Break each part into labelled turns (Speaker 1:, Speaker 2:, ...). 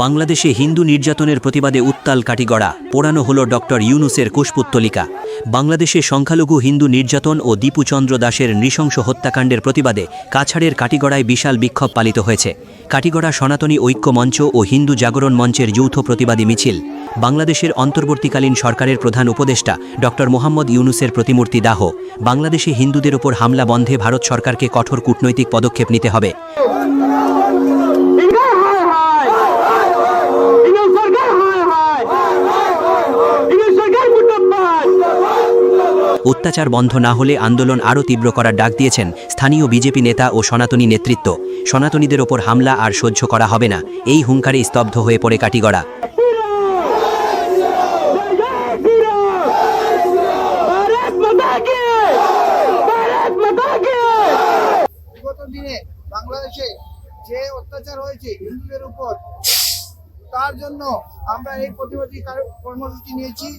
Speaker 1: বাংলাদেশে হিন্দু নির্যাতনের প্রতিবাদে উত্তাল কাটিগড়া, পোড়ানো হল ডক্টর ইউনূসের কুশপুত্তলিকা। বাংলাদেশে সংখ্যালঘু হিন্দু নির্যাতন ও দীপুচন্দ্র দাসের নৃশংস হত্যাকাণ্ডের প্রতিবাদে কাছাড়ের কাটিগড়ায় বিশাল বিক্ষোভ পালিত হয়েছে। কাটিগড়া সনাতনী ঐক্য মঞ্চ ও হিন্দু জাগরণ মঞ্চের যৌথ প্রতিবাদী মিছিল বাংলাদেশের অন্তর্বর্তীকালীন সরকারের প্রধান উপদেষ্টা ডক্টর মোহাম্মদ ইউনূসের প্রতিমূর্তি দাহ, বাংলাদেশে হিন্দুদের ওপর হামলা বন্ধে ভারত সরকারকে কঠোর কূটনৈতিক পদক্ষেপ নিতে হবে। অত্যাচার বন্ধ না হলে আন্দোলন আরও তীব্র করার ডাক দিয়েছেন স্থানীয় বিজেপি নেতা ও সনাতনী নেতৃত্ব। সনাতনীদের ওপর হামলা আর সহ্য করা হবে না, এই হুঙ্কারে স্তব্ধ হয়ে পড়ে কাটিগড়া।
Speaker 2: বিগত দিনে বাংলাদেশে যে অত্যাচার হয়েছে হিন্দুদের উপর, তার জন্য আমরা এই প্রতিবাদী কর্মসূচি নিয়েছি।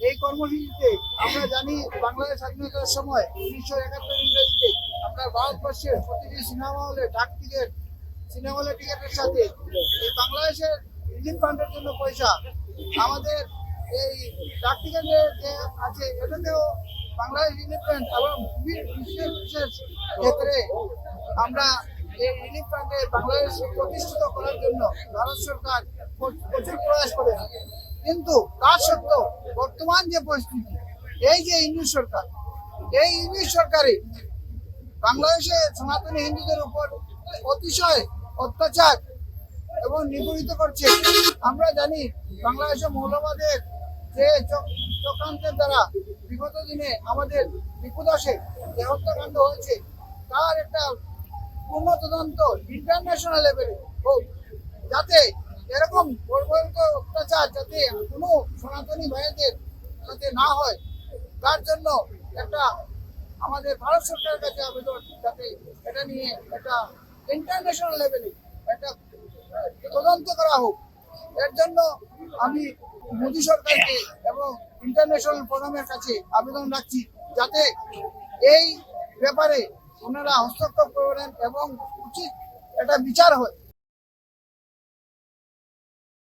Speaker 2: এই কর্মসূচিতে আমরা জানি বাংলাদেশ স্বাধীনতার সময় 1971 ইংরেজিতে আমরা ভারতবর্ষের প্রতিটি সিনেমা হলে সিনেমা হলের টিকিটের সাথে এই বাংলাদেশের রিলিফ ফান্ডের জন্য পয়সা, আমাদের এই ডাক টিকিটের যে আছে এটাতেও বাংলাদেশ রিলিফ ফান্ড এবং বিশেষ ক্ষেত্রে আমরা এই রিলিফ ফান্ডে বাংলাদেশ প্রতিষ্ঠিত করার জন্য ভারত সরকার প্রচুর প্রয়াস করেছে। কিন্তু তার সত্ত্বেও বর্তমান যে পরিস্থিতি, এই যে ইংলিশ সরকার, এই ইংলিশ সরকারে বাংলাদেশে সনাতনী হিন্দুদের উপর অতিশয় অত্যাচার এবং নিপীড়িত করছে। আমরা জানি বাংলাদেশে মৌলবাদের যে চক্রান্তের দ্বারা বিগত দিনে আমাদের বিপুদাসে যে হত্যাকাণ্ড হয়েছে, তার একটা পূর্ণ তদন্ত ইন্টারন্যাশনাল লেভেলে হোক, যাতে এরকম বর্বরিত অত্যাচার যাতে কোনো সনাতনী ভাইদের যাতে না হয়, তার জন্য একটা আমাদের ভারত সরকারের কাছে আবেদন, যাতে এটা নিয়ে একটা ইন্টারন্যাশনাল লেভেলে একটা তদন্ত করা হোক। এর জন্য আমি মোদী সরকারকে এবং ইন্টারন্যাশনাল ফোরামের কাছে আবেদন রাখছি, যাতে এই ব্যাপারে ওনারা হস্তক্ষেপ করেন এবং উচিত একটা বিচার হয়।